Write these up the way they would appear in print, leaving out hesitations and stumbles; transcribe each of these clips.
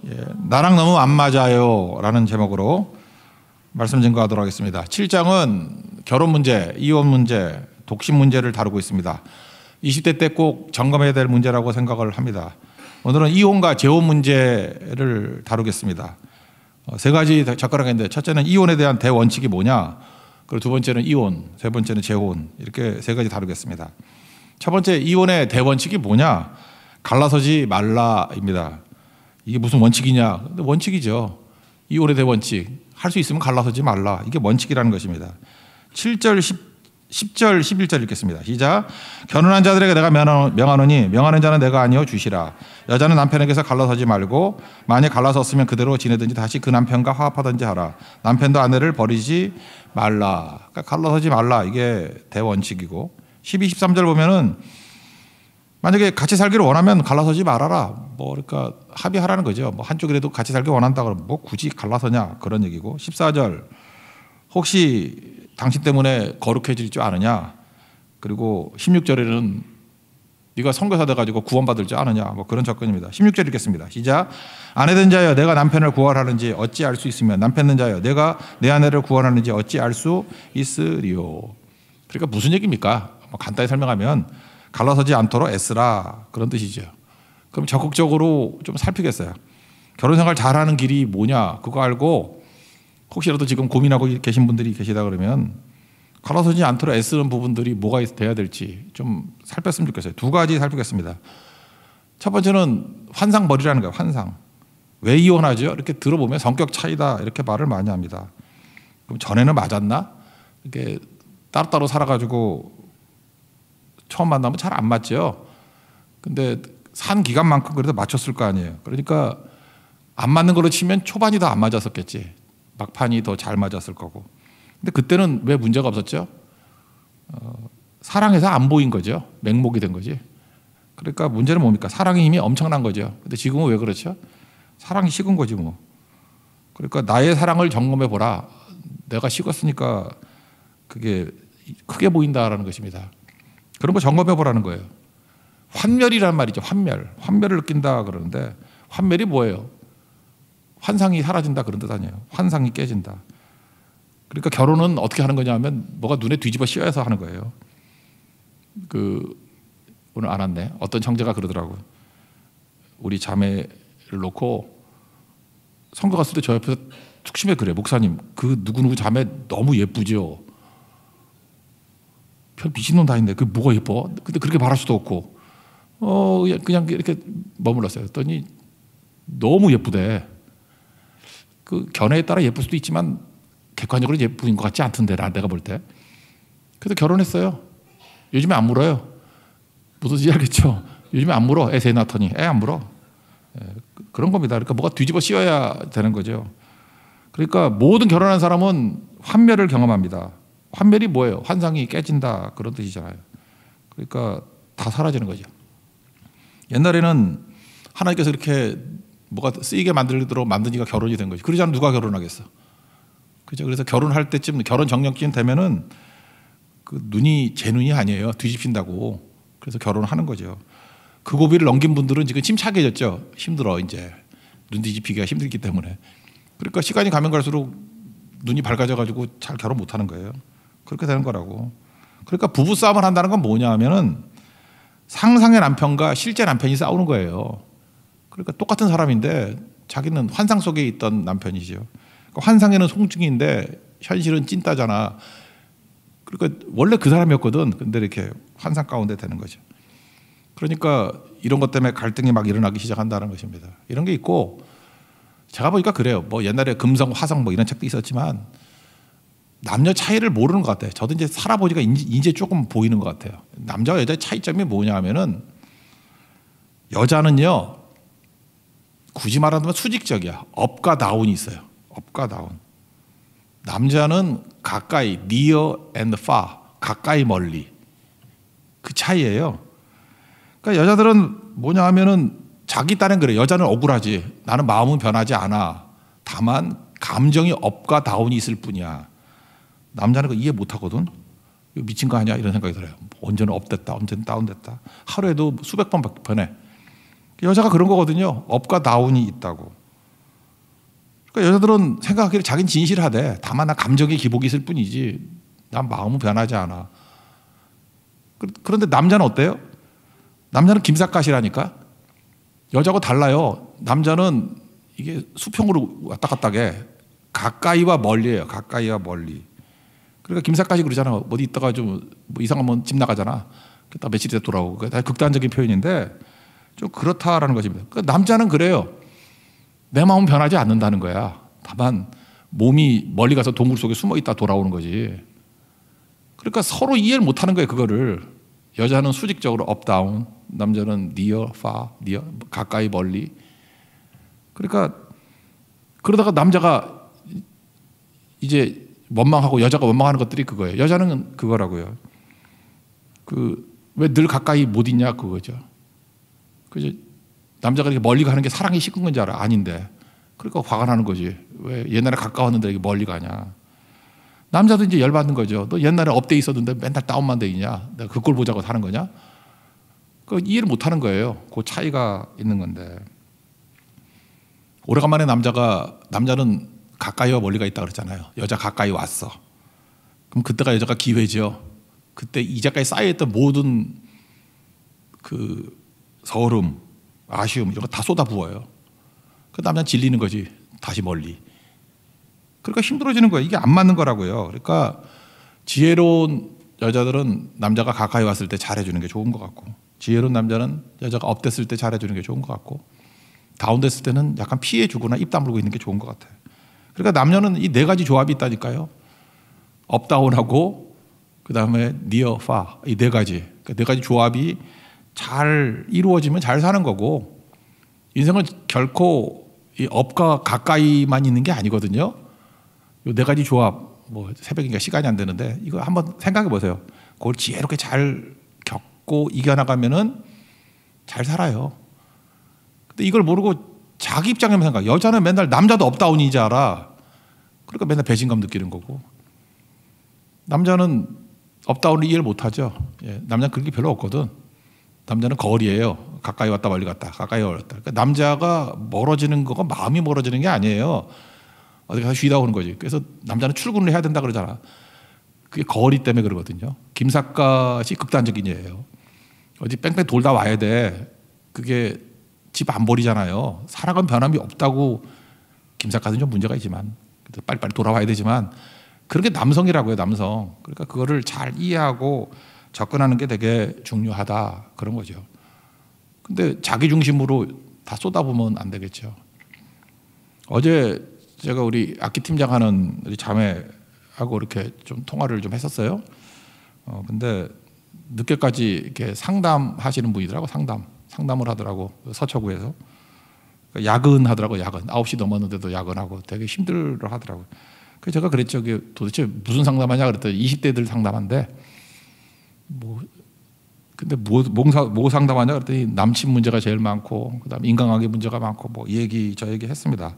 예, 나랑 너무 안 맞아요 라는 제목으로 말씀 증거하도록 하겠습니다. 7장은 결혼 문제, 이혼 문제, 독신 문제를 다루고 있습니다. 20대 때 꼭 점검해야 될 문제라고 생각을 합니다. 오늘은 이혼과 재혼 문제를 다루겠습니다. 세 가지 접근하게 있는데, 첫째는 이혼에 대한 대원칙이 뭐냐, 그리고 두 번째는 이혼, 세 번째는 재혼, 이렇게 세 가지 다루겠습니다. 첫 번째, 이혼의 대원칙이 뭐냐? 갈라서지 말라입니다. 이게 무슨 원칙이냐? 근데 원칙이죠. 이혼의 대원칙. 할 수 있으면 갈라서지 말라. 이게 원칙이라는 것입니다. 7절, 10절, 11절 읽겠습니다. 시작. 결혼한 자들에게 내가 명하노니 명하는 자는 내가 아니요 주시라. 여자는 남편에게서 갈라서지 말고 만약 갈라섰으면 그대로 지내든지 다시 그 남편과 화합하든지 하라. 남편도 아내를 버리지 말라. 그러니까 갈라서지 말라. 이게 대원칙이고, 12, 13절 보면은 만약에 같이 살기를 원하면 갈라서지 말아라. 그러니까 합의하라는 거죠. 한쪽이라도 같이 살기 원한다 그러면 굳이 갈라서냐, 그런 얘기고. 14절, 혹시 당신 때문에 거룩해질 줄 아느냐. 그리고 16절에는 네가 선교사 돼가지고 구원받을 줄 아느냐, 그런 접근입니다. 16절 읽겠습니다. 시작. 아내된 자여 내가 남편을 구원하는지 어찌 알 수 있으면 남편된 자여 내가 내 아내를 구원하는지 어찌 알 수 있으리요. 그러니까 무슨 얘기입니까? 간단히 설명하면 갈라서지 않도록 애쓰라, 그런 뜻이죠. 그럼 적극적으로 좀 살피겠어요. 결혼생활 잘하는 길이 뭐냐, 그거 알고 혹시라도 지금 고민하고 계신 분들이 계시다 그러면 갈라서지 않도록 애쓰는 부분들이 뭐가 돼야 될지 좀 살폈으면 좋겠어요. 두 가지 살피겠습니다. 첫 번째는 환상 버리라는 거예요. 환상. 왜 이혼하죠? 이렇게 들어보면 성격 차이다, 이렇게 말을 많이 합니다. 그럼 전에는 맞았나? 이렇게 따로따로 살아가지고 처음 만나면 잘 안 맞죠. 근데 산 기간만큼 그래도 맞췄을 거 아니에요. 그러니까 안 맞는 걸로 치면 초반이 더 안 맞았었겠지. 막판이 더 잘 맞았을 거고. 근데 그때는 왜 문제가 없었죠? 사랑해서 안 보인 거죠. 맹목이 된 거지. 그러니까 문제는 뭡니까? 사랑의 힘이 엄청난 거죠. 근데 지금은 왜 그렇죠? 사랑이 식은 거지 뭐. 그러니까 나의 사랑을 점검해 보라. 내가 식었으니까 그게 크게 보인다라는 것입니다. 그런 거 점검해 보라는 거예요. 환멸이란 말이죠. 환멸을 느낀다 그러는데, 환멸이 뭐예요? 환상이 사라진다, 그런 뜻 아니에요. 환상이 깨진다. 그러니까 결혼은 어떻게 하는 거냐면 뭐가 눈에 뒤집어 씌워서 하는 거예요. 오늘 안 왔네. 어떤 형제가 그러더라고요. 우리 자매를 놓고 선거 갔을 때 저 옆에서 툭심해 그래. 목사님, 그 누구누구 자매 너무 예쁘죠. 별 미친놈 다 있네. 그게 뭐가 예뻐? 근데 그렇게 말할 수도 없고, 그냥 이렇게 머물렀어요. 그랬더니 너무 예쁘대. 그 견해에 따라 예쁠 수도 있지만 객관적으로 예쁜 것 같지 않던데, 내가 볼 때. 그래서 결혼했어요. 요즘에 안 물어요. 무슨지 알겠죠? 요즘에 안 물어. 애 세 낳더니 애 안 물어. 그런 겁니다. 그러니까 뭐가 뒤집어 씌워야 되는 거죠. 그러니까 모든 결혼한 사람은 환멸을 경험합니다. 환멸이 뭐예요? 환상이 깨진다, 그런 뜻이잖아요. 그러니까 다 사라지는 거죠. 옛날에는 하나님께서 이렇게 뭐가 쓰이게 만들도록 만든 지가 결혼이 된 거지. 그러지 않으면 누가 결혼하겠어? 그죠? 그래서 결혼할 때쯤, 결혼 정년쯤 되면은 그 눈이 제 눈이 아니에요. 뒤집힌다고. 그래서 결혼하는 거죠. 그 고비를 넘긴 분들은 지금 침착해졌죠. 힘들어, 이제. 눈 뒤집히기가 힘들기 때문에. 그러니까 시간이 가면 갈수록 눈이 밝아져가지고 잘 결혼 못 하는 거예요. 그렇게 되는 거라고. 그러니까 부부싸움을 한다는 건 뭐냐 하면은 상상의 남편과 실제 남편이 싸우는 거예요. 그러니까 똑같은 사람인데 자기는 환상 속에 있던 남편이죠. 그러니까 환상에는 송중기인데 현실은 찐따잖아. 그러니까 원래 그 사람이었거든. 근데 이렇게 환상 가운데 되는 거죠. 그러니까 이런 것 때문에 갈등이 막 일어나기 시작한다는 것입니다. 이런 게 있고, 제가 보니까 그래요. 옛날에 금성, 화성 이런 책도 있었지만 남녀 차이를 모르는 것 같아요. 저도 이제 살아보니까 이제 조금 보이는 것 같아요. 남자와 여자의 차이점이 뭐냐 하면은, 여자는요, 굳이 말하자면 수직적이야. 업과 다운이 있어요. 업과 다운. 남자는 가까이, near and far, 가까이 멀리. 그 차이예요. 그러니까 여자들은 뭐냐 하면은 자기 딴엔 그래. 여자는 억울하지. 나는 마음은 변하지 않아. 다만 감정이 업과 다운이 있을 뿐이야. 남자는 그거 이해 못 하거든. 이거 미친 거 아니야? 이런 생각이 들어요. 언제는 업됐다, 언제는 다운됐다. 하루에도 수백 번 변해. 여자가 그런 거거든요. 업과 다운이 있다고. 그러니까 여자들은 생각하기를 자기는 진실하대. 다만 나 감정의 기복이 있을 뿐이지 난 마음은 변하지 않아. 그런데 남자는 어때요? 남자는 김삿갓이라니까. 여자하고 달라요. 남자는 이게 수평으로 왔다 갔다 해. 가까이와 멀리예요. 가까이와 멀리. 그러니까 김삿갓이 그러잖아. 어디 있다가 좀 뭐 이상하면 집 나가잖아. 그러다 며칠 있다 돌아오고. 그게 극단적인 표현인데 좀 그렇다라는 것입니다. 그러니까 남자는 그래요. 내 마음은 변하지 않는다는 거야. 다만 몸이 멀리 가서 동굴 속에 숨어 있다 돌아오는 거지. 그러니까 서로 이해를 못하는 거예요. 그거를. 여자는 수직적으로 업 다운, 남자는 near far, near 가까이 멀리. 그러니까 그러다가 남자가 이제 원망하고 여자가 원망하는 것들이 그거예요. 여자는 그거라고요. 왜 늘 가까이 못 있냐 그거죠. 그죠? 남자가 이렇게 멀리 가는 게 사랑이 식은 건지 알아? 아닌데. 그러니까 화가 나는 거지. 왜 옛날에 가까웠는데 이렇게 멀리 가냐. 남자도 이제 열받는 거죠. 너 옛날에 업돼 있었는데 맨날 다운만 돼 있냐. 내가 그 꼴 보자고 사는 거냐. 그 이해를 못 하는 거예요. 그 차이가 있는 건데. 오래간만에 남자는 가까이와 멀리가 있다 그랬잖아요. 여자 가까이 왔어. 그럼 그때가 여자가 기회죠. 그때 이제까지 쌓여있던 모든 그 서름, 아쉬움 이런 거 다 쏟아부어요. 그 남자는 질리는 거지. 다시 멀리. 그러니까 힘들어지는 거예요. 이게 안 맞는 거라고요. 그러니까 지혜로운 여자들은 남자가 가까이 왔을 때 잘해주는 게 좋은 것 같고, 지혜로운 남자는 여자가 업됐을 때 잘해주는 게 좋은 것 같고, 다운됐을 때는 약간 피해주거나 입 다물고 있는 게 좋은 것 같아요. 그러니까 남녀는 이 네 가지 조합이 있다니까요. 업다운하고 그 다음에 니어 파 이 네 가지. 그러니까 네 가지 조합이 잘 이루어지면 잘 사는 거고, 인생은 결코 이 업과 가까이만 있는 게 아니거든요. 이 네 가지 조합, 뭐 새벽이니까 시간이 안 되는데 이거 한번 생각해 보세요. 그걸 지혜롭게 잘 겪고 이겨나가면은 잘 살아요. 근데 이걸 모르고 자기 입장에만 생각. 여자는 맨날 남자도 업다운인지 알아. 그러니까 맨날 배신감 느끼는 거고. 남자는 업다운을 이해를 못하죠. 예, 남자는 그런 게 별로 없거든. 남자는 거리예요. 가까이 왔다 멀리 갔다. 가까이 왔다. 그러니까 남자가 멀어지는 거가 마음이 멀어지는 게 아니에요. 어디 가서 쉬다 오는 거지. 그래서 남자는 출근을 해야 된다 그러잖아. 그게 거리 때문에 그러거든요. 김삿갓이 극단적인 예예요. 어디 뺑뺑 돌다 와야 돼. 그게 집 안 버리잖아요. 사랑은 변함이 없다고. 김삿갓은 좀 문제가 있지만 빨리빨리 돌아와야 되지만 그런 게 남성이라고요. 남성. 그러니까 그거를 잘 이해하고 접근하는 게 되게 중요하다 그런 거죠. 근데 자기 중심으로 다 쏟아보면 안 되겠죠. 어제 제가 우리 악기 팀장하는 우리 자매하고 이렇게 좀 통화를 좀 했었어요. 근데 늦게까지 이렇게 상담하시는 분이더라고. 상담을 하더라고. 서초구에서. 야근하더라고. 야근. 9시 넘었는데도 야근하고 되게 힘들어 하더라고요. 그래서 제가 그랬죠. 도대체 무슨 상담하냐 그랬더니 20대들 상담한데 근데 뭐 상담하냐 그랬더니 남친 문제가 제일 많고 그다음에 인간관계 문제가 많고 뭐 이 얘기 저 얘기 했습니다.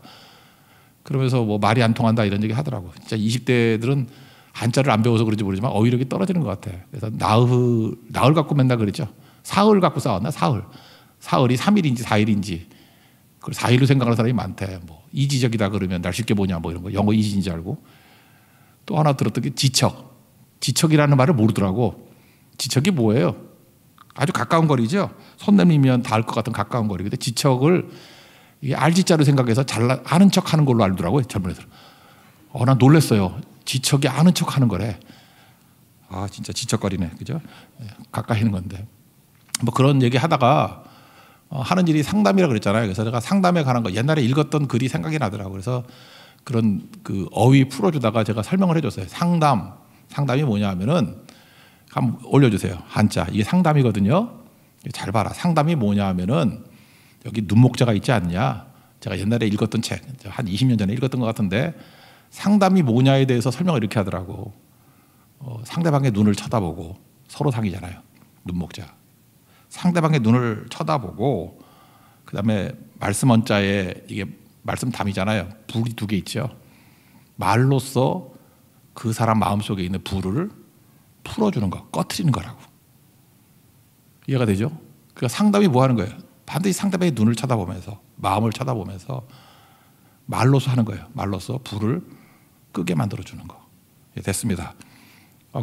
그러면서 뭐 말이 안 통한다 이런 얘기 하더라고. 진짜 20대들은 한자를 안 배워서 그런지 모르지만 어휘력이 떨어지는 것 같아. 그래서 나흘 갖고 맨날 그랬죠. 사흘 갖고 싸웠나? 사흘이 3일인지 4일인지. 그걸 4일로 생각하는 사람이 많대. 뭐 이지적이다 그러면 날 쉽게 보냐 뭐 이런 거. 영어 이지인지 알고. 또 하나 들었던 게 지척. 지척이라는 말을 모르더라고. 지척이 뭐예요? 아주 가까운 거리죠. 손 내밀면 닿을 것 같은 가까운 거리. 근데 지척을 이게 알지자로 생각해서 아는 척 하는 걸로 알더라고요. 젊은 애들. 난 놀랐어요. 지척이 아는 척 하는 거래. 아, 진짜 지척거리네. 그죠? 가까이 있는 건데. 뭐 그런 얘기 하다가 하는 일이 상담이라 그랬잖아요. 그래서 제가 상담에 관한 거 옛날에 읽었던 글이 생각이 나더라고요. 그래서 그런 그 어휘 풀어주다가 제가 설명을 해줬어요. 상담이 뭐냐 하면은 한번 올려주세요. 한자. 이게 상담이거든요. 잘 봐라. 상담이 뭐냐 하면은 여기 눈목자가 있지 않냐. 제가 옛날에 읽었던 책, 한 20년 전에 읽었던 것 같은데 상담이 뭐냐에 대해서 설명을 이렇게 하더라고. 상대방의 눈을 쳐다보고 서로 상이잖아요. 눈목자. 상대방의 눈을 쳐다보고 그다음에 말씀 원자에 이게 말씀 담이잖아요. 불이 두 개 있죠. 말로써 그 사람 마음속에 있는 불을 풀어주는 거, 꺼트리는 거라고. 이해가 되죠? 그러니까 상담이 뭐 하는 거예요? 반드시 상대방의 눈을 쳐다보면서 마음을 쳐다보면서 말로써 하는 거예요. 말로써 불을 끄게 만들어주는 거. 예, 됐습니다.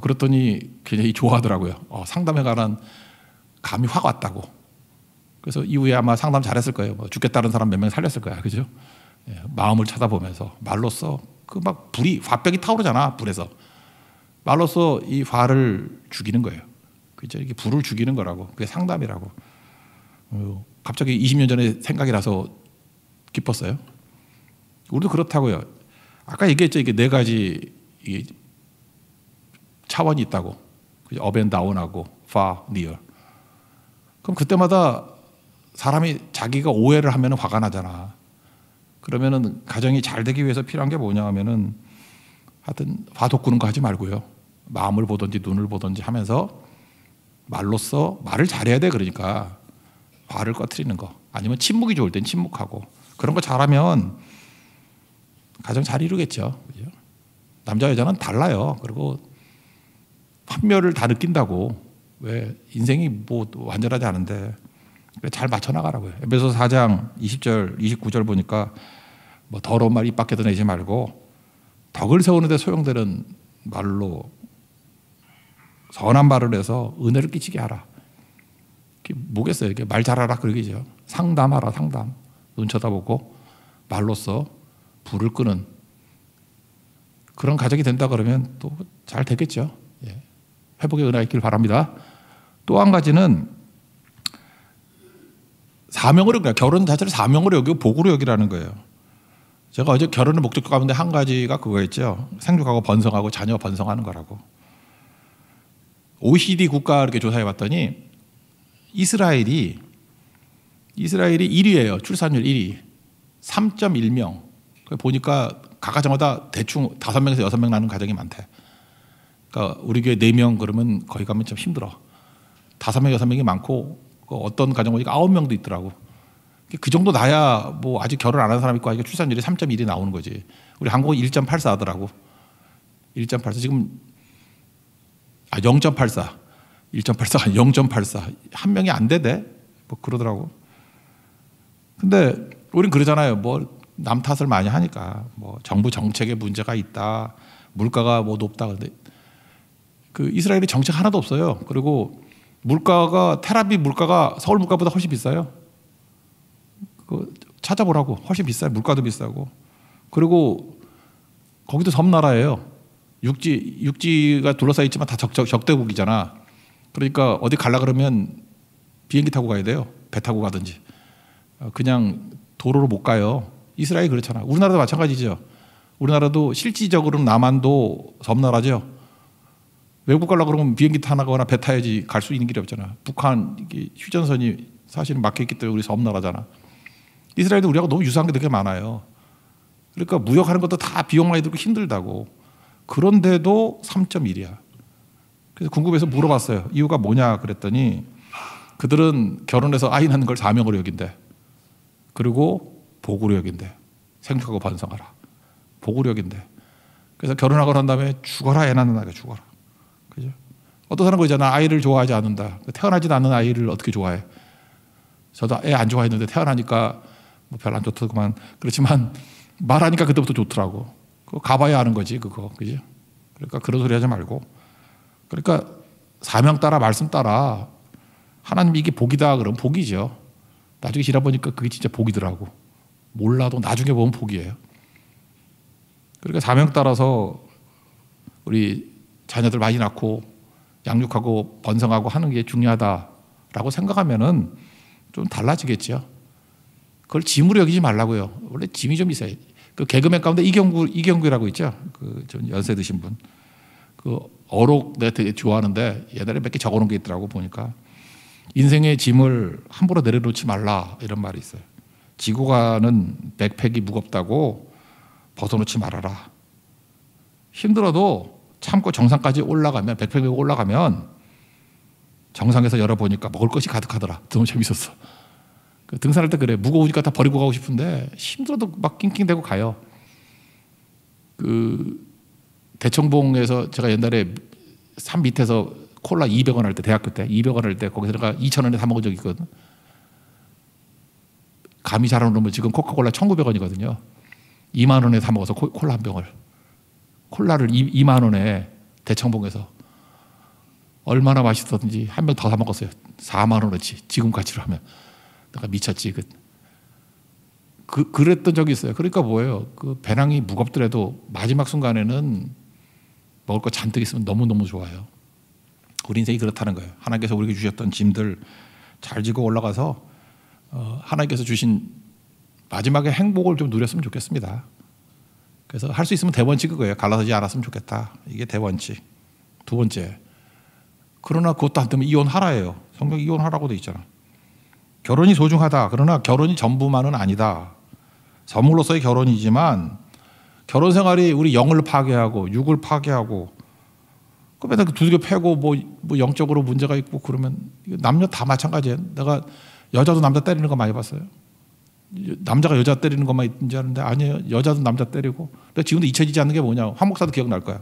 그랬더니 굉장히 좋아하더라고요. 상담에 관한 감이 확 왔다고. 그래서 이후에 아마 상담 잘했을 거예요. 뭐 죽겠다는 사람 몇 명 살렸을 거야. 그죠? 예, 마음을 쳐다보면서 말로써 그 막 불이, 화병이 타오르잖아. 불에서. 말로써 이 화를 죽이는 거예요. 그죠? 이게 불을 죽이는 거라고. 그게 상담이라고. 갑자기 20년 전에 생각이 나서 기뻤어요. 우리도 그렇다고요. 아까 얘기했죠. 이게 네 가지 이게 차원이 있다고. 업 앤 다운하고 far, near. 그럼 그때마다 사람이 자기가 오해를 하면 화가 나잖아. 그러면은 가정이 잘 되기 위해서 필요한 게 뭐냐 하면은 하여튼 화 돋구는 거 하지 말고요. 마음을 보든지 눈을 보든지 하면서 말로써 말을 잘해야 돼. 그러니까 화를 꺼트리는 거. 아니면 침묵이 좋을 땐 침묵하고. 그런 거 잘하면 가정 잘 이루겠죠. 그죠? 남자 여자는 달라요. 그리고 판별을 다 느낀다고. 왜 인생이 뭐 완전하지 않은데 잘 맞춰 나가라고요. 에베소서 4장 20절 29절 보니까 뭐 더러운 말 입 밖에도 내지 말고 덕을 세우는데 소용되는 말로 선한 말을 해서 은혜를 끼치게 하라. 뭐겠어요? 이게 말 잘하라 그러기죠. 상담하라. 상담. 눈 쳐다보고 말로써 불을 끄는 그런 가정이 된다 그러면 또 잘 되겠죠. 예. 회복의 은혜가 있길 바랍니다. 또 한 가지는 사명으로, 결혼 자체를 사명으로 여기고 복으로 여기라는 거예요. 제가 어제 결혼의 목적 가운데 한 가지가 그거였죠. 생육하고 번성하고 자녀 번성하는 거라고. OECD 국가 이렇게 조사해 봤더니 이스라엘이 1위예요. 출산율 1위. 3.1명. 보니까 각 가정마다 대충 5명에서 6명 나는 가정이 많대. 그러니까 우리 교회 4명 그러면 거기 가면 좀 힘들어. 5명, 6명이 많고 어떤 가정 보니까 9명도 있더라고. 그 정도 나야 뭐 아직 결혼 안 한 사람 있고 하니까 출산율이 3.1이 나오는 거지. 우리 한국은 1.84 하더라고. 1.84 지금 0.84. 1.84가 0.84. 한 명이 안 되대. 뭐 그러더라고. 근데 우린 그러잖아요. 뭐 남 탓을 많이 하니까 뭐 정부 정책에 문제가 있다. 물가가 뭐 높다. 근데 그 이스라엘이 정책 하나도 없어요. 그리고 물가가 테라비 물가가 서울 물가보다 훨씬 비싸요. 그 찾아보라고. 훨씬 비싸요. 물가도 비싸고. 그리고 거기도 섬나라예요. 육지가 둘러싸여 있지만 다 적대국이잖아. 그러니까 어디 가려 그러면 비행기 타고 가야 돼요. 배 타고 가든지. 그냥 도로로 못 가요. 이스라엘이 그렇잖아. 우리나라도 마찬가지죠. 우리나라도 실질적으로는 남한도 섬나라죠. 외국 가려고 그러면 비행기 타거나 배 타야지 갈 수 있는 길이 없잖아. 북한 이게 휴전선이 사실은 막혀있기 때문에 우리 섬나라잖아. 이스라엘도 우리하고 너무 유사한 게 되게 많아요. 그러니까 무역하는 것도 다 비용 많이 들고 힘들다고. 그런데도 3.1이야. 그래서 궁금해서 물어봤어요. 이유가 뭐냐 그랬더니 그들은 결혼해서 아이 낳는 걸 사명으로 여긴대. 그리고 복으로 여긴대. 생육하고 번성하라. 복으로 여긴대. 그래서 결혼하고 난 다음에 죽어라 애 낳는 아이가 죽어라. 그죠? 어떤 사람 그러잖아. 아이를 좋아하지 않는다. 태어나지도 않는 아이를 어떻게 좋아해? 저도 애 안 좋아했는데 태어나니까 뭐 별로 안 좋더구만. 그렇지만 말하니까 그때부터 좋더라고. 그거 가봐야 아는 거지 그거. 그죠? 그러니까 그런 소리 하지 말고. 그러니까 사명 따라 말씀 따라 하나님이 이게 복이다 그러면 복이죠. 나중에 지나보니까 그게 진짜 복이더라고. 몰라도 나중에 보면 복이에요. 그러니까 사명 따라서 우리 자녀들 많이 낳고 양육하고 번성하고 하는 게 중요하다라고 생각하면은 좀 달라지겠죠. 그걸 짐으로 여기지 말라고요. 원래 짐이 좀 있어요. 그 개그맨 가운데 이경규라고 있죠. 그 좀 연세 드신 분. 그 어록 내가 되게 좋아하는데 옛날에 몇 개 적어놓은 게 있더라고 보니까 인생의 짐을 함부로 내려놓지 말라 이런 말이 있어요. 지고 가는 백팩이 무겁다고 벗어놓지 말아라. 힘들어도 참고 정상까지 올라가면 백팩 메고 올라가면 정상에서 열어보니까 먹을 것이 가득하더라. 너무 재밌었어. 등산할 때 그래. 무거우니까 다 버리고 가고 싶은데 힘들어도 막 낑낑대고 가요. 그 대청봉에서 제가 옛날에 산 밑에서 콜라 200원 할 때 대학교 때 200원 할 때 거기서 내가 2,000원에 사 먹은 적이 있거든. 감이 잘 안 오르면 지금 코카콜라 1,900원이거든요. 2만 원에 사 먹어서 콜라 한 병을. 콜라를 2만 원에 대청봉에서 얼마나 맛있었는지 한 병 더 사 먹었어요. 4만 원어치. 지금 가치로 하면. 내가 미쳤지. 그랬던 적이 있어요. 그러니까 뭐예요? 그 배낭이 무겁더라도 마지막 순간에는 먹을 거 잔뜩 있으면 너무너무 좋아요. 우리 인생이 그렇다는 거예요. 하나님께서 우리에게 주셨던 짐들 잘 지고 올라가서 하나님께서 주신 마지막에 행복을 좀 누렸으면 좋겠습니다. 그래서 할 수 있으면 대원칙 그거예요. 갈라서지 않았으면 좋겠다. 이게 대원칙. 두 번째. 그러나 그것도 안 되면 이혼하라예요. 성경 이혼하라고 돼 있잖아. 결혼이 소중하다. 그러나 결혼이 전부만은 아니다. 선물로서의 결혼이지만 결혼 생활이 우리 영을 파괴하고 육을 파괴하고 그 맨날 두들겨 패고 뭐 영적으로 문제가 있고 그러면 남녀 다 마찬가지예요. 내가 여자도 남자 때리는 거 많이 봤어요. 남자가 여자 때리는 것만 있는 줄 아는데 아니에요. 여자도 남자 때리고. 근데 지금도 잊혀지지 않는 게 뭐냐. 황 목사도 기억날 거야.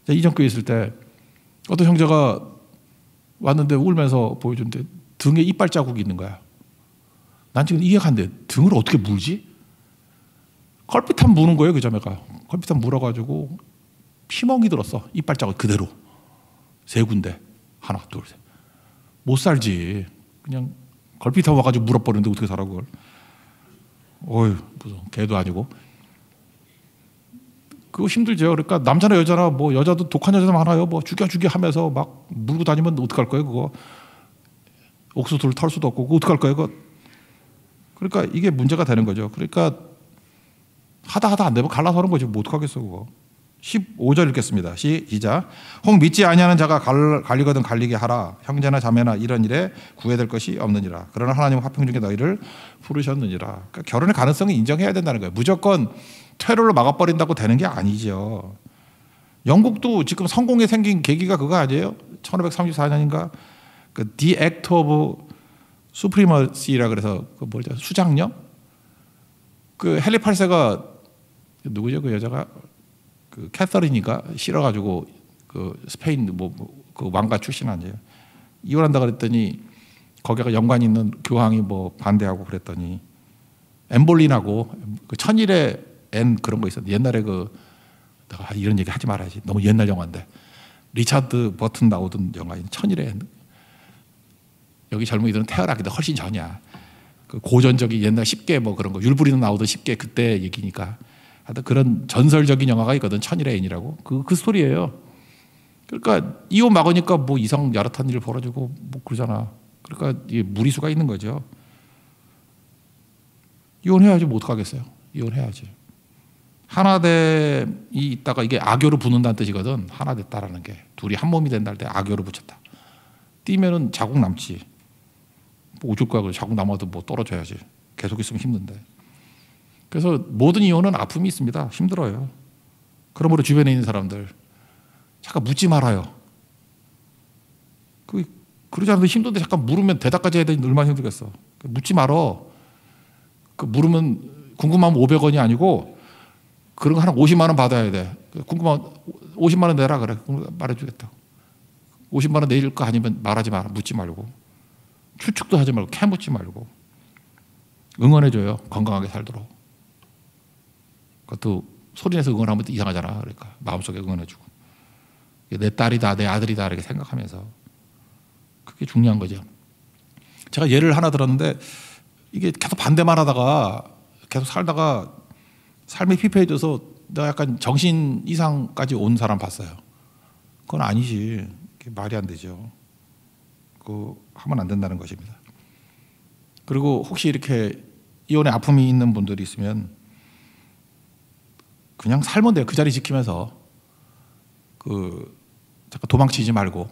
이전교회 있을 때 어떤 형제가 왔는데 울면서 보여주는데 등에 이빨 자국이 있는 거야. 난 지금 이해가 안 돼. 등을 어떻게 물지? 컬피탄 무는 거예요. 그 자매가. 컬피탄 물어가지고 피멍이 들었어. 이빨 자국 그대로. 3군데. 하나 둘 셋. 못 살지. 그냥 걸핏하고 와가지고 물어버리는데 어떻게 살아 그걸. 어휴 무슨 개도 아니고. 그거 힘들죠. 그러니까 남자나 여자나 뭐 여자도 독한 여자도 많아요. 뭐 죽여 하면서 막 물고 다니면 어떡할 거예요 그거. 옥수수를 털 수도 없고 그거 어떡할 거예요 그거. 그러니까 이게 문제가 되는 거죠. 그러니까 하다 안 되면 갈라서 하는 거지 뭐 어떡하겠어 그거. 15절 읽겠습니다. 시작. 혹 믿지 아니하는 자가 갈리거든 갈리게 하라. 형제나 자매나 이런 일에 구애될 것이 없느니라. 그러나 하나님은 화평 중에 너희를 부르셨느니라. 그러니까 결혼의 가능성을 인정해야 된다는 거예요. 무조건 퇴로를 막아버린다고 되는 게 아니죠. 영국도 지금 성공에 생긴 계기가 그거 아니에요? 1534년인가 그 The Act of Supremacy라 그래서 그 뭐죠 수장령? 그 헨리 8세가 누구죠 그 여자가 그 캐서린이가 싫어가지고 그 스페인 그 왕가 출신 아니에요. 이혼한다 그랬더니 거기가 연관 있는 교황이 뭐 반대하고 그랬더니 엠볼린하고 그 천일의 앤 그런 거 있었는데 옛날에 그 내가 이런 얘기 하지 말아야지 너무 옛날 영화인데 리차드 버튼 나오던 영화인 천일의 앤. 여기 젊은이들은 태어나기도 훨씬 전이야. 그 고전적인 옛날 10개 뭐 그런 거 율브리는 나오던 10개 그때 얘기니까. 하여튼 그런 전설적인 영화가 있거든. 천일의 애인이라고. 그 스토리예요. 그러니까 이혼 막으니까 뭐 이상 야릇한 일 벌어지고 뭐 그러잖아. 그러니까 이게 무리수가 있는 거죠. 이혼해야지 뭐 어떡하겠어요. 이혼해야지. 하나됨이 있다가 이게 악교로 붙는다는 뜻이거든. 하나 됐다라는 게. 둘이 한 몸이 된다 할 때 악교로 붙였다. 뛰면은 자국 남지. 뭐 어쩔 거야. 자국 남아도 뭐 떨어져야지. 계속 있으면 힘든데. 그래서 모든 이혼은 아픔이 있습니다. 힘들어요. 그러므로 주변에 있는 사람들 잠깐 묻지 말아요. 그러지 않아도 힘든데 잠깐 물으면 대답까지 해야 되니 얼마나 힘들겠어. 묻지 말어. 그 물으면 궁금하면 500원이 아니고 그런 거 한 50만 원 받아야 돼. 궁금하면 50만 원 내라 그래. 말해주겠다. 50만 원 내릴 거 아니면 말하지 마라. 묻지 말고. 추측도 하지 말고 캐묻지 말고. 응원해줘요. 건강하게 살도록. 그것도 소리내서 응원하면 이상하잖아. 그러니까 마음속에 응원해주고 내 딸이다 내 아들이다 이렇게 생각하면서 그게 중요한 거죠. 제가 예를 하나 들었는데 이게 계속 반대만 하다가 계속 살다가 삶이 피폐해져서 내가 약간 정신 이상까지 온 사람 봤어요. 그건 아니지. 그게 말이 안 되죠. 그거 하면 안 된다는 것입니다. 그리고 혹시 이렇게 이혼에 아픔이 있는 분들이 있으면 그냥 살면 돼요. 그 자리 지키면서 잠깐 도망치지 말고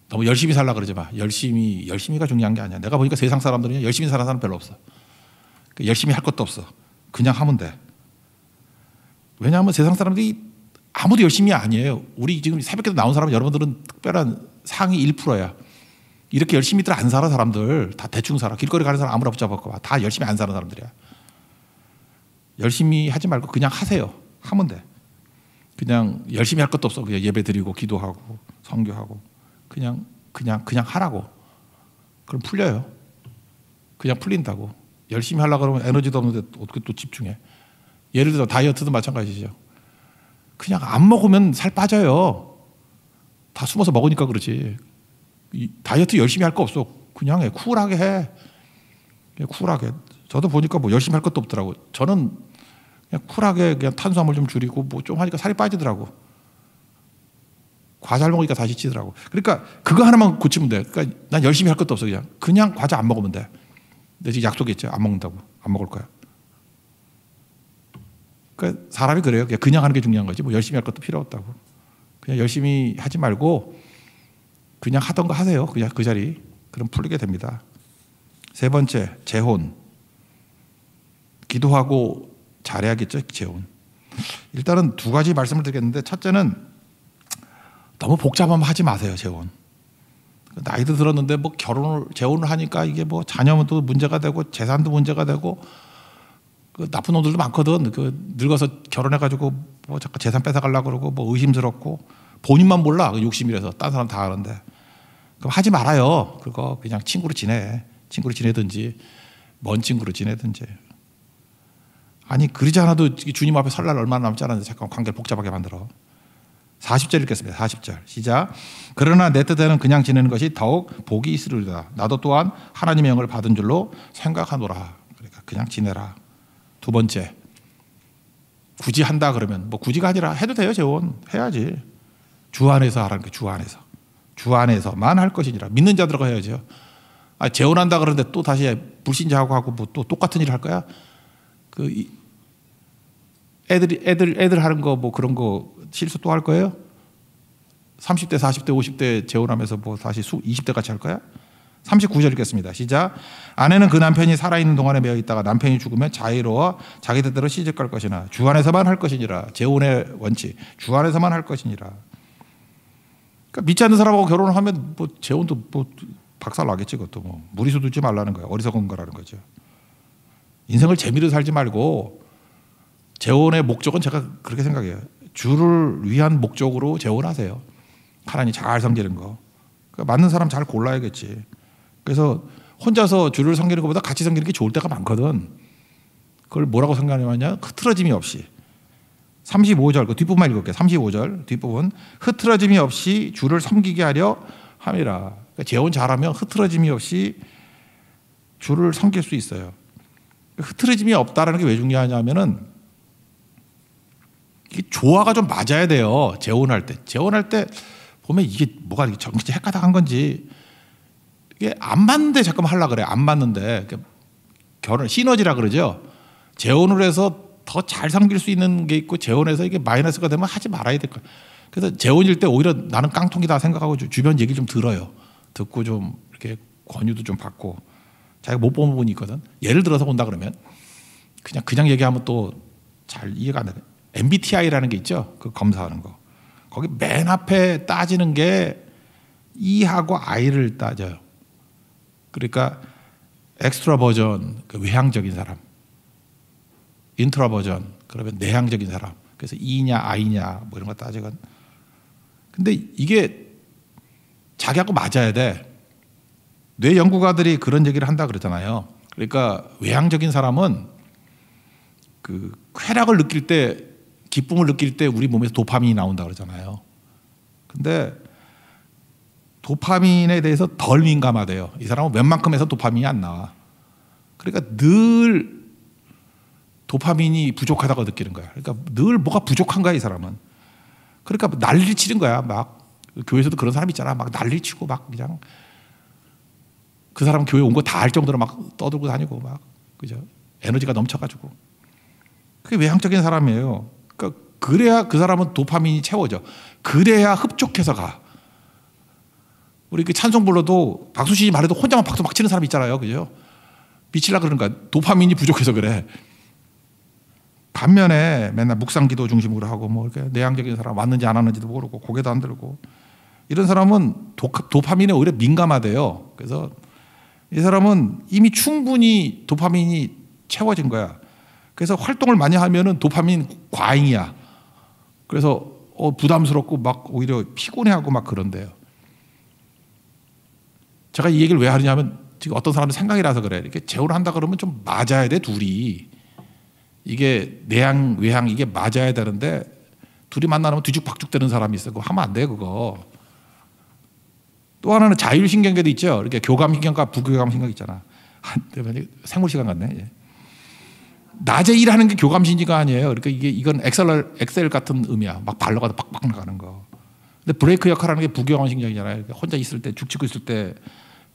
너무 열심히 살라 그러지 마. 열심히가 중요한 게 아니야. 내가 보니까 세상 사람들은 열심히 사는 사람 별로 없어. 열심히 할 것도 없어. 그냥 하면 돼. 왜냐하면 세상 사람들이 아무도 열심히 아니에요. 우리 지금 새벽에도 나온 사람 여러분들은 특별한 상위 1%야. 이렇게 열심히들 안 살아 사람들. 다 대충 살아. 길거리 가는 사람 아무나 붙잡아봐. 다 열심히 안 사는 사람들이야. 열심히 하지 말고 그냥 하세요. 하면 돼. 그냥 열심히 할 것도 없어. 그냥 예배 드리고 기도하고 선교하고 그냥 하라고. 그럼 풀려요. 그냥 풀린다고. 열심히 하려고 그러면 에너지도 없는데 어떻게 또 집중해. 예를 들어 다이어트도 마찬가지죠. 그냥 안 먹으면 살 빠져요. 다 숨어서 먹으니까 그렇지. 다이어트 열심히 할 거 없어. 그냥 해. 쿨하게 해. 그냥 쿨하게. 저도 보니까 뭐 열심히 할 것도 없더라고. 저는 그냥 쿨하게 그냥 탄수화물 좀 줄이고 뭐 좀 하니까 살이 빠지더라고. 과자 먹으니까 다시 찌더라고. 그러니까 그거 하나만 고치면 돼. 그러니까 난 열심히 할 것도 없어. 그냥 과자 안 먹으면 돼. 근데 지금 약속했죠. 안 먹는다고. 안 먹을 거야. 그러니까 사람이 그래요. 그냥 하는 게 중요한 거지. 뭐 열심히 할 것도 필요 없다고. 그냥 열심히 하지 말고 그냥 하던 거 하세요. 그냥 그 자리. 그럼 풀리게 됩니다. 세 번째, 재혼. 기도하고 잘해야겠죠, 재혼. 일단은 두 가지 말씀을 드리겠는데, 첫째는 너무 복잡하면 하지 마세요, 재혼. 나이도 들었는데 뭐 재혼을 하니까 이게 뭐 자녀도 문제가 되고 재산도 문제가 되고 그 나쁜 놈들도 많거든. 그 늙어서 결혼해가지고 뭐 자꾸 재산 뺏어가려고 그러고 뭐 의심스럽고 본인만 몰라. 그 욕심이라서 딴 사람 다 아는데. 그럼 하지 말아요. 그거 그냥 친구로 지내. 친구로 지내든지 먼 친구로 지내든지. 아니 그러지 않아도 주님 앞에 설 날 얼마나 남지 않았는데 잠깐 관계를 복잡하게 만들어. 40절 읽겠습니다. 40절 시작. 그러나 내 뜻에는 그냥 지내는 것이 더욱 복이 있으리로다. 나도 또한 하나님의 영을 받은 줄로 생각하노라. 그러니까 그냥 지내라. 두 번째, 굳이 한다 그러면 뭐 굳이가 아니라 해도 돼요. 재혼 해야지. 주 안에서 하라는 게 주 안에서. 주 안에서만 할 것이니라. 믿는 자들과 해야죠. 아, 재혼한다 그러는데 또 다시 불신자하고 하고 뭐 또 똑같은 일을 할 거야? 그 애들 하는 거 뭐 그런 거 실수 또 할 거예요? 30대, 40대, 50대 재혼하면서 뭐 다시 20대 같이 할 거야? 39절 읽겠습니다. 시작. 아내는 그 남편이 살아있는 동안에 매어 있다가 남편이 죽으면 자유로워 자기 뜻대로 시집갈 것이나 주 안에서만 할 것이니라. 재혼의 원칙. 주 안에서만 할 것이니라. 그러니까 믿지 않는 사람하고 결혼을 하면 뭐 재혼도 뭐 박살 나겠지. 그것도 뭐 무리수 두지 말라는 거야. 어리석은 거라는 거죠. 인생을 재미로 살지 말고 재혼의 목적은 제가 그렇게 생각해요. 주를 위한 목적으로 재혼하세요. 하나님 잘 섬기는 거. 그러니까 맞는 사람 잘 골라야겠지. 그래서 혼자서 주를 섬기는 것보다 같이 섬기는 게 좋을 때가 많거든. 그걸 뭐라고 생각하냐면 흐트러짐이 없이. 35절 그 뒷부분만 읽을게요. 35절 뒷부분. 흐트러짐이 없이 주를 섬기게 하려 함이라. 그러니까 재혼 잘하면 흐트러짐이 없이 주를 섬길 수 있어요. 흐트러짐이 없다라는 게 왜 중요하냐면은 이게 조화가 좀 맞아야 돼요. 재혼할 때. 재혼할 때 보면 이게 뭐가 정치 헷가닥한 건지 이게 안 맞는데 잠깐만 하려고 그래. 안 맞는데 결혼 시너지라 그러죠. 재혼을 해서 더 잘 섬길 수 있는 게 있고 재혼해서 이게 마이너스가 되면 하지 말아야 될 거야. 그래서 재혼일 때 오히려 나는 깡통이다 생각하고 주변 얘기 좀 들어요. 듣고 좀 이렇게 권유도 좀 받고 자기가 못 본 부분이 있거든. 예를 들어서 본다 그러면 그냥 얘기하면 또 잘 이해가 안 돼. MBTI라는 게 있죠. 그 검사하는 거. 거기 맨 앞에 따지는 게 E하고 I를 따져요. 그러니까 엑스트라버전, 그 외향적인 사람. 인트로버전, 그러면 내향적인 사람. 그래서 E냐 I냐 뭐 이런 거 따지건. 근데 이게 자기하고 맞아야 돼. 뇌 연구가들이 그런 얘기를 한다 그러잖아요. 그러니까 외향적인 사람은 그 쾌락을 느낄 때, 기쁨을 느낄 때 우리 몸에서 도파민이 나온다 그러잖아요. 근데 도파민에 대해서 덜 민감하대요. 이 사람은 웬만큼 해서 도파민이 안 나와. 그러니까 늘 도파민이 부족하다고 느끼는 거야. 그러니까 늘 뭐가 부족한 거야, 이 사람은. 그러니까 난리 치는 거야. 막 교회에서도 그런 사람 있잖아. 막 난리 치고 막 그냥 그 사람 교회 온 거 다 알 정도로 막 떠들고 다니고 막 그죠? 에너지가 넘쳐가지고. 그게 외향적인 사람이에요. 그러니까 그래야 그 사람은 도파민이 채워져. 그래야 흡족해서 가. 우리 그 찬송 불러도 박수 치지 말해도 혼자만 박수 막 치는 사람 있잖아요. 그죠? 미칠라 그러는 거야. 도파민이 부족해서 그래. 반면에 맨날 묵상 기도 중심으로 하고 뭐 이렇게 내향적인 사람 왔는지 안 왔는지도 모르고 고개도 안 들고 이런 사람은 도파민에 오히려 민감하대요. 그래서 이 사람은 이미 충분히 도파민이 채워진 거야. 그래서 활동을 많이 하면은 도파민 과잉이야. 그래서 부담스럽고 막 오히려 피곤해하고 막 그런데요. 제가 이 얘기를 왜 하느냐면 지금 어떤 사람은 생각이라서 그래. 이렇게 재혼을 한다 그러면 좀 맞아야 돼, 둘이. 이게 내향 외향 이게 맞아야 되는데 둘이 만나면 뒤죽박죽되는 사람이 있어. 그거 하면 안 돼 그거. 또 하나는 자율신경계도 있죠. 이렇게 교감신경과 부교감신경 있잖아. 생물 시간 같네. 예. 낮에 일하는 게 교감신경가 아니에요. 그러니까 이건 엑셀 같은 의미야. 막 발로가도 빡빡 나가는 거. 근데 브레이크 역할하는 게 부교감신경이잖아요. 그러니까 혼자 있을 때 죽치고 있을 때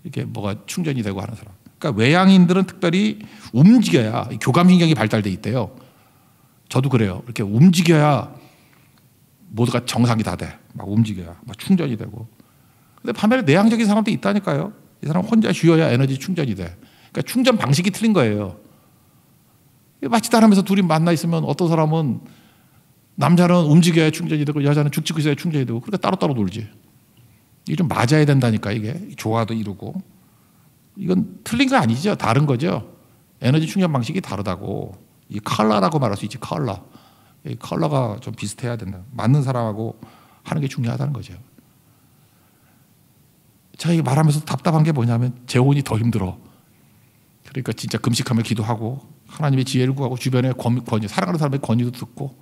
이렇게 뭐가 충전이 되고 하는 사람. 그러니까 외향인들은 특별히 움직여야 교감신경이 발달돼 있대요. 저도 그래요. 이렇게 움직여야 모두가 정상이 다 돼. 막 움직여야 막 충전이 되고. 근데 반면에 내향적인 사람도 있다니까요. 이 사람 혼자 쉬어야 에너지 충전이 돼. 그러니까 충전 방식이 틀린 거예요. 마치 따라하면서 둘이 만나 있으면 어떤 사람은 남자는 움직여야 충전이 되고 여자는 죽치고 있어야 충전이 되고 그러니까 따로따로 놀지. 이게 좀 맞아야 된다니까 이게. 조화도 이루고. 이건 틀린 거 아니죠. 다른 거죠. 에너지 충전 방식이 다르다고. 이 컬러라고 말할 수 있지. 컬러. 이 컬러가 좀 비슷해야 된다. 맞는 사람하고 하는 게 중요하다는 거죠. 제가 이거 말하면서 답답한 게 뭐냐면 재혼이 더 힘들어. 그러니까 진짜 금식하며 기도하고 하나님의 지혜를 구하고 주변에 권유, 사랑하는 사람의 권유도 듣고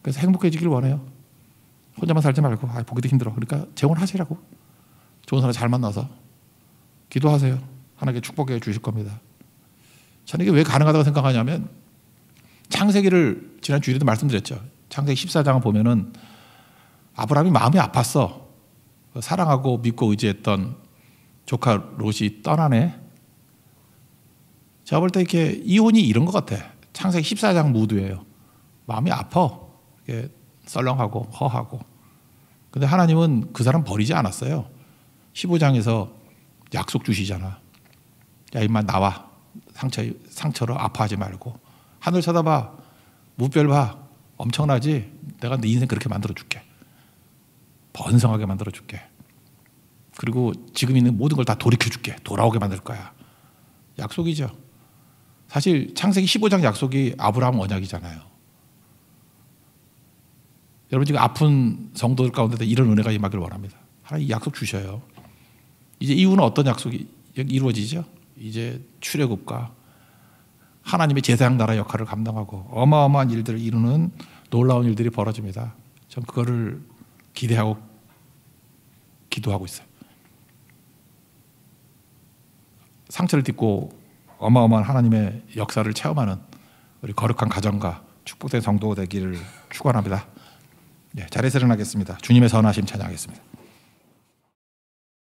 그래서 행복해지길 원해요. 혼자만 살지 말고 보기도 힘들어. 그러니까 재혼하시라고. 좋은 사람 잘 만나서 기도하세요. 하나님께 축복해 주실 겁니다. 저는 이게 왜 가능하다고 생각하냐면 창세기를 지난 주일에도 말씀드렸죠. 창세기 14장을 보면은 아브라함이 마음이 아팠어. 사랑하고 믿고 의지했던 조카 롯이 떠나네. 제가 볼 때 이렇게 이혼이 이런 것 같아. 창세기 14장 무드예요. 마음이 아파. 이렇게 썰렁하고 허하고. 근데 하나님은 그 사람 버리지 않았어요. 15장에서 약속 주시잖아. 야 임마 나와. 상처로 아파하지 말고. 하늘 쳐다봐. 무별 봐. 엄청나지? 내가 네 인생 그렇게 만들어줄게. 번성하게 만들어줄게. 그리고 지금 있는 모든 걸 다 돌이켜줄게. 돌아오게 만들 거야. 약속이죠. 사실 창세기 15장 약속이 아브라함 언약이잖아요. 여러분 지금 아픈 성도들 가운데 이런 은혜가 임하길 원합니다. 하나님 약속 주셔요. 이제 이후는 어떤 약속이 이루어지죠? 이제 출애굽과 하나님의 제사장 나라 역할을 감당하고 어마어마한 일들을 이루는 놀라운 일들이 벌어집니다. 전 그거를 기대하고 기도하고 있어요. 상처를 딛고 어마어마한 하나님의 역사를 체험하는 우리 거룩한 가정과 축복된 성도 되기를 축원합니다. 네, 자리에서 일어나겠습니다. 주님의 선하심 찬양하겠습니다.